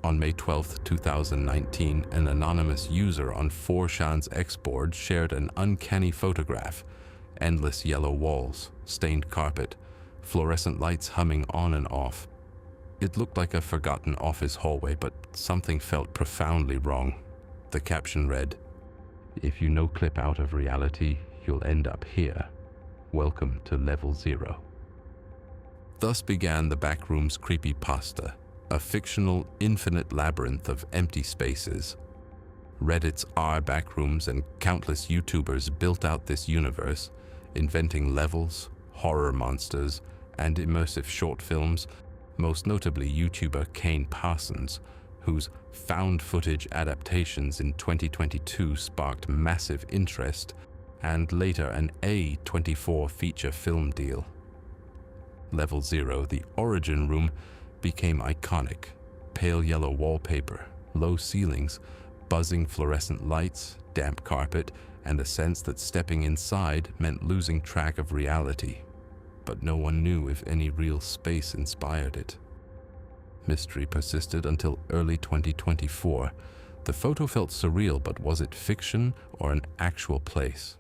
On May 12, 2019, an anonymous user on 4chan's X-board shared an uncanny photograph: endless yellow walls, stained carpet, fluorescent lights humming on and off. It looked like a forgotten office hallway, but something felt profoundly wrong. The caption read, "If you no clip out of reality, you'll end up here. Welcome to Level 0." Thus began the Backrooms creepypasta, a fictional, infinite labyrinth of empty spaces. Reddit's r/Backrooms and countless YouTubers built out this universe, inventing levels, horror monsters, and immersive short films, most notably YouTuber Kane Parsons, whose found footage adaptations in 2022 sparked massive interest, and later an A24 feature film deal. Level 0, the origin room, became iconic. Pale yellow wallpaper, low ceilings, buzzing fluorescent lights, damp carpet, and a sense that stepping inside meant losing track of reality. But no one knew if any real space inspired it. Mystery persisted until early 2024. The photo felt surreal, but was it fiction or an actual place?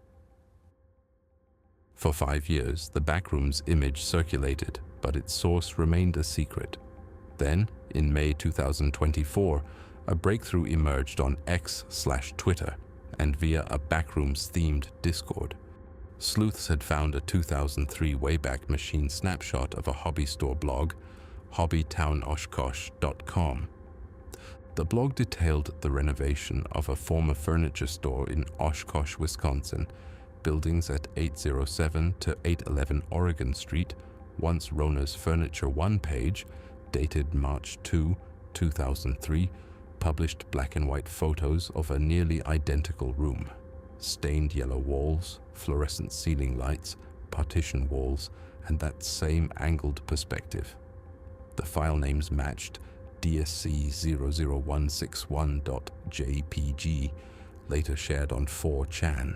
For 5 years, the Backrooms image circulated, but its source remained a secret. Then, in May 2024, a breakthrough emerged on X/Twitter and via a Backrooms-themed Discord. Sleuths had found a 2003 Wayback Machine snapshot of a hobby store blog, hobbytownoshkosh.com. The blog detailed the renovation of a former furniture store in Oshkosh, Wisconsin, buildings at 807 to 811 Oregon Street, once Rona's Furniture One page, dated March 2, 2003, published black and white photos of a nearly identical room. Stained yellow walls, fluorescent ceiling lights, partition walls, and that same angled perspective. The file names matched: dsc00161.jpg, later shared on 4chan.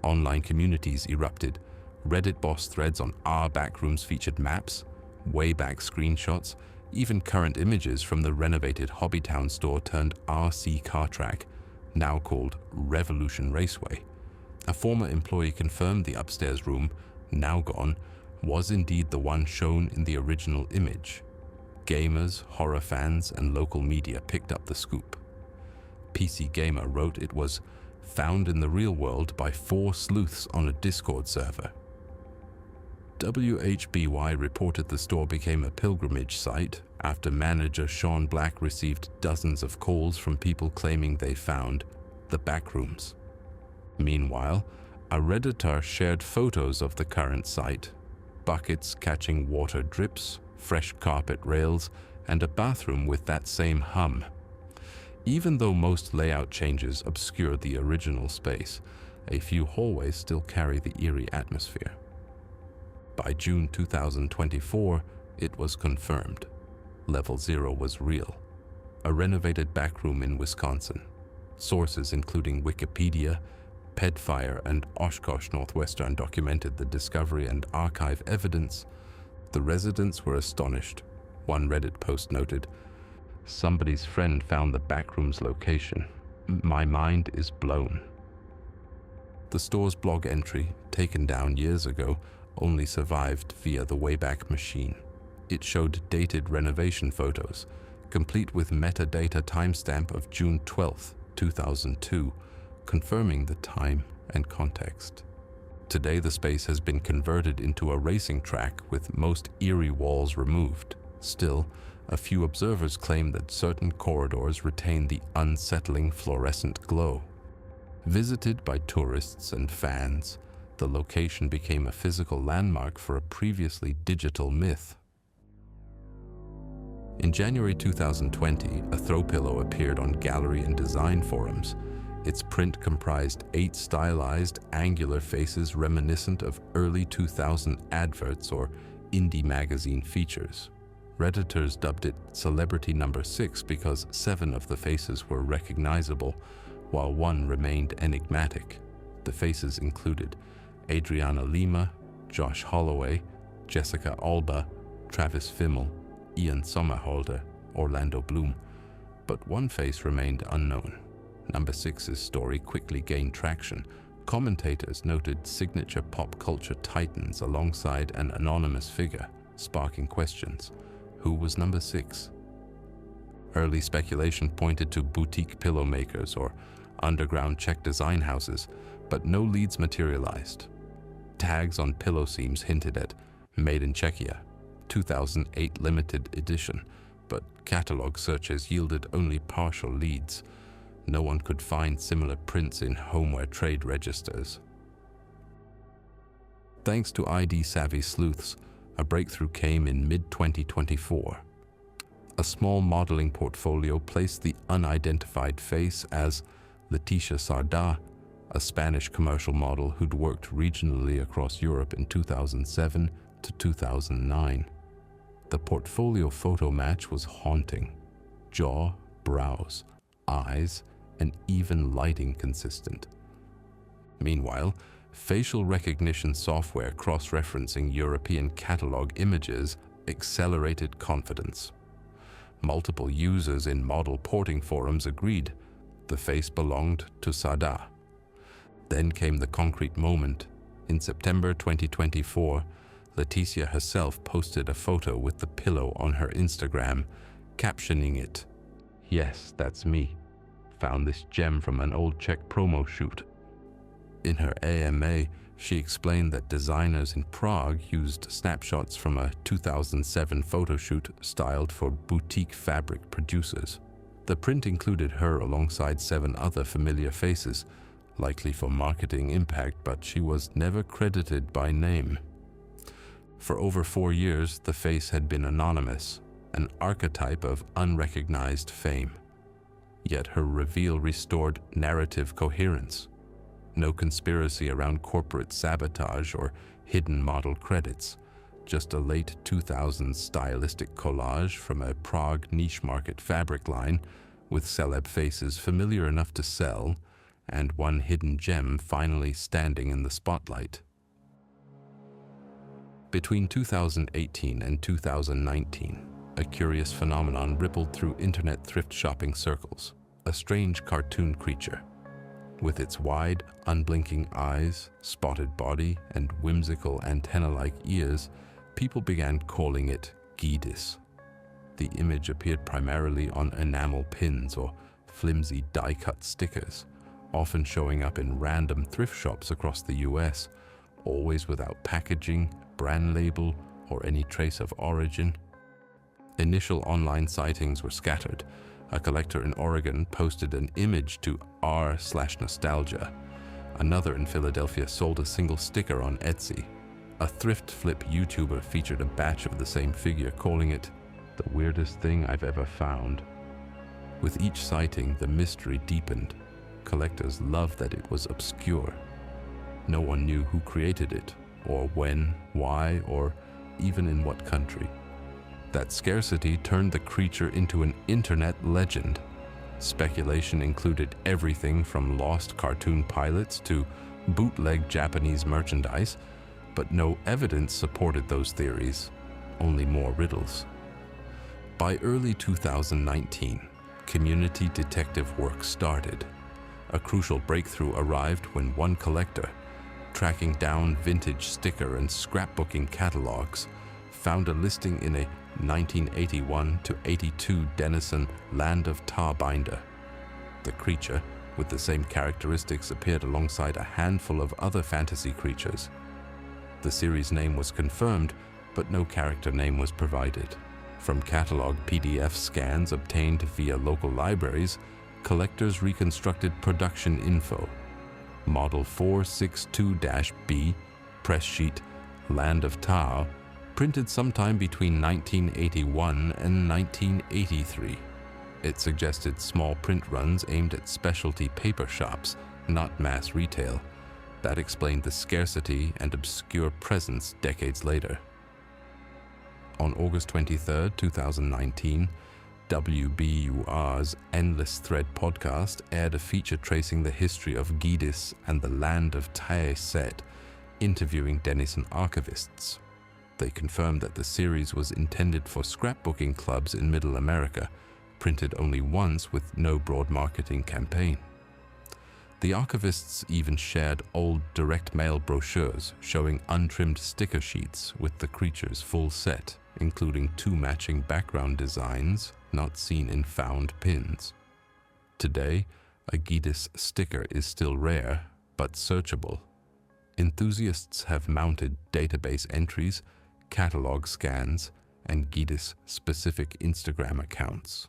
Online communities erupted. Reddit boss threads on r/Backrooms featured maps, Wayback screenshots, even current images from the renovated Hobbytown store turned RC car track, now called Revolution Raceway. A former employee confirmed the upstairs room, now gone, was indeed the one shown in the original image. Gamers, horror fans, and local media picked up the scoop. PC Gamer wrote it was found in the real world by 4 sleuths on a Discord server. WHBY reported the store became a pilgrimage site after manager Sean Black received dozens of calls from people claiming they found the Backrooms. Meanwhile, a Redditor shared photos of the current site: buckets catching water drips, fresh carpet rails, and a bathroom with that same hum. Even though most layout changes obscure the original space, a few hallways still carry the eerie atmosphere. By June 2024, it was confirmed. Level 0 was real. A renovated backroom in Wisconsin. Sources including Wikipedia, Pedfire, and Oshkosh Northwestern documented the discovery and archive evidence. The residents were astonished. One Reddit post noted, "Somebody's friend found the Backrooms location. My mind is blown." The store's blog entry, taken down years ago, only survived via the Wayback Machine. It showed dated renovation photos, complete with metadata timestamp of June 12, 2002, confirming the time and context. Today, the space has been converted into a racing track with most eerie walls removed. Still, a few observers claim that certain corridors retain the unsettling fluorescent glow. Visited by tourists and fans, the location became a physical landmark for a previously digital myth. In January 2020, a throw pillow appeared on gallery and design forums. Its print comprised 8 stylized, angular faces reminiscent of early 2000 adverts or indie magazine features. Redditors dubbed it Celebrity Number 6 because 7 of the faces were recognizable, while 1 remained enigmatic. The faces included Adriana Lima, Josh Holloway, Jessica Alba, Travis Fimmel, Ian Somerhalder, Orlando Bloom. But one face remained unknown. Number 6's story quickly gained traction. Commentators noted signature pop culture titans alongside an anonymous figure, sparking questions. Who was number 6? Early speculation pointed to boutique pillow makers or underground Czech design houses, but no leads materialized. Tags on pillow seams hinted at Made in Czechia, 2008 limited edition, but catalog searches yielded only partial leads. No one could find similar prints in homeware trade registers. Thanks to ID-savvy sleuths, a breakthrough came in mid-2024. A small modeling portfolio placed the unidentified face as Leticia Sardá, a Spanish commercial model who'd worked regionally across Europe in 2007 to 2009. The portfolio photo match was haunting. Jaw, brows, eyes, and even lighting consistent. Meanwhile, facial recognition software cross-referencing European catalog images accelerated confidence. Multiple users in model porting forums agreed the face belonged to Sardá. Then came the concrete moment. In September 2024, Leticia herself posted a photo with the pillow on her Instagram, captioning it, "Yes, that's me. Found this gem from an old Czech promo shoot." In her AMA, she explained that designers in Prague used snapshots from a 2007 photo shoot styled for boutique fabric producers. The print included her alongside 7 other familiar faces, likely for marketing impact, but she was never credited by name. For over 4 years, the face had been anonymous, an archetype of unrecognized fame. Yet her reveal restored narrative coherence. No conspiracy around corporate sabotage or hidden model credits, just a late 2000s stylistic collage from a Prague niche market fabric line with celeb faces familiar enough to sell and one hidden gem finally standing in the spotlight. Between 2018 and 2019, a curious phenomenon rippled through internet thrift shopping circles. A strange cartoon creature. With its wide, unblinking eyes, spotted body, and whimsical antenna-like ears, people began calling it Geedis. The image appeared primarily on enamel pins or flimsy die-cut stickers, often showing up in random thrift shops across the US, always without packaging, brand label, or any trace of origin. Initial online sightings were scattered. A collector in Oregon posted an image to r/nostalgia. Another in Philadelphia sold a single sticker on Etsy. A thrift flip YouTuber featured a batch of the same figure, calling it the weirdest thing I've ever found. With each sighting, the mystery deepened. Collectors loved that it was obscure. No one knew who created it, or when, why, or even in what country. That scarcity turned the creature into an internet legend. Speculation included everything from lost cartoon pilots to bootleg Japanese merchandise, but no evidence supported those theories, only more riddles. By early 2019, community detective work started. A crucial breakthrough arrived when one collector, tracking down vintage sticker and scrapbooking catalogs, found a listing in a 1981 to 82 Denison Land of Tar binder. The creature, with the same characteristics, appeared alongside a handful of other fantasy creatures. The series name was confirmed, but no character name was provided. From catalog PDF scans obtained via local libraries, collectors reconstructed production info. Model 462-B, press sheet, Land of Tar, printed sometime between 1981 and 1983. It suggested small print runs aimed at specialty paper shops, not mass retail. That explained the scarcity and obscure presence decades later. On August 23, 2019, WBUR's Endless Thread podcast aired a feature tracing the history of Geedis and the Land of Tar set, interviewing Denison archivists. They confirmed that the series was intended for scrapbooking clubs in Middle America, printed only once with no broad marketing campaign. The archivists even shared old direct mail brochures showing untrimmed sticker sheets with the creature's full set, including 2 matching background designs not seen in found pins. Today, a Geedis sticker is still rare, but searchable. Enthusiasts have mounted database entries, catalog scans, and Geedis-specific Instagram accounts.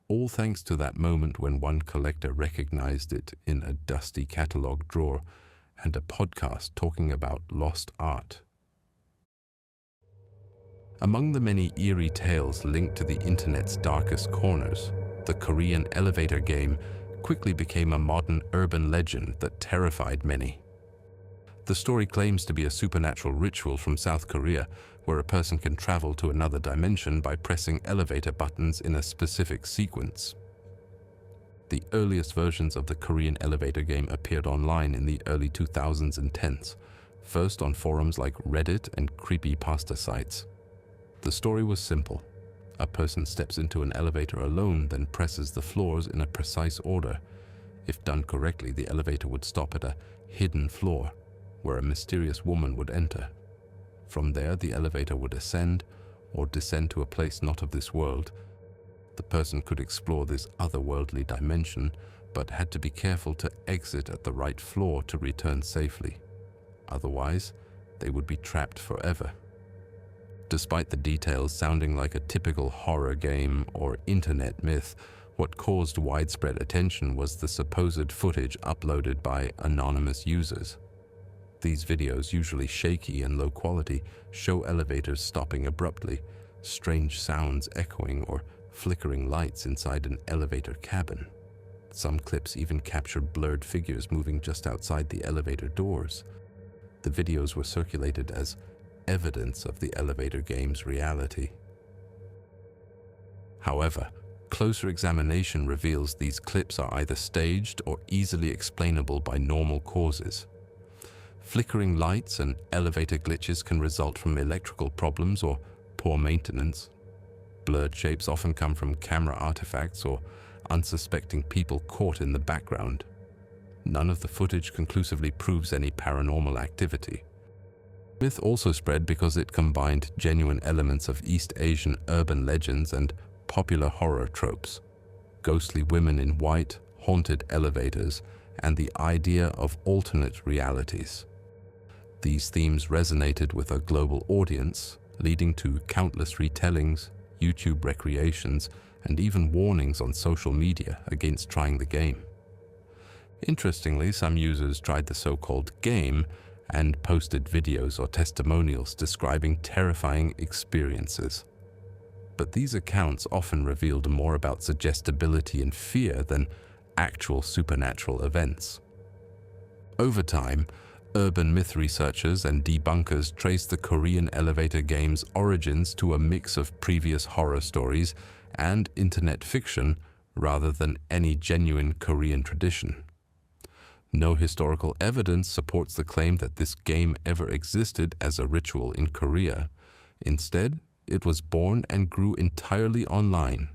All thanks to that moment when one collector recognized it in a dusty catalog drawer and a podcast talking about lost art. Among the many eerie tales linked to the internet's darkest corners, the Korean elevator game quickly became a modern urban legend that terrified many. The story claims to be a supernatural ritual from South Korea where a person can travel to another dimension by pressing elevator buttons in a specific sequence. The earliest versions of the Korean elevator game appeared online in the early 2010s, first on forums like Reddit and creepypasta sites. The story was simple. A person steps into an elevator alone, then presses the floors in a precise order. If done correctly, the elevator would stop at a hidden floor, where a mysterious woman would enter. From there, the elevator would ascend or descend to a place not of this world. The person could explore this otherworldly dimension, but had to be careful to exit at the right floor to return safely. Otherwise, they would be trapped forever. Despite the details sounding like a typical horror game or internet myth, what caused widespread attention was the supposed footage uploaded by anonymous users. These videos, usually shaky and low quality, show elevators stopping abruptly, strange sounds echoing, or flickering lights inside an elevator cabin. Some clips even captured blurred figures moving just outside the elevator doors. The videos were circulated as evidence of the elevator game's reality. However, closer examination reveals these clips are either staged or easily explainable by normal causes. Flickering lights and elevator glitches can result from electrical problems or poor maintenance. Blurred shapes often come from camera artifacts or unsuspecting people caught in the background. None of the footage conclusively proves any paranormal activity. The myth also spread because it combined genuine elements of East Asian urban legends and popular horror tropes: ghostly women in white, haunted elevators, and the idea of alternate realities. These themes resonated with a global audience, leading to countless retellings, YouTube recreations, and even warnings on social media against trying the game. Interestingly, some users tried the so-called game and posted videos or testimonials describing terrifying experiences. But these accounts often revealed more about suggestibility and fear than actual supernatural events. Over time, urban myth researchers and debunkers traced the Korean elevator game's origins to a mix of previous horror stories and internet fiction rather than any genuine Korean tradition. No historical evidence supports the claim that this game ever existed as a ritual in Korea. Instead, it was born and grew entirely online,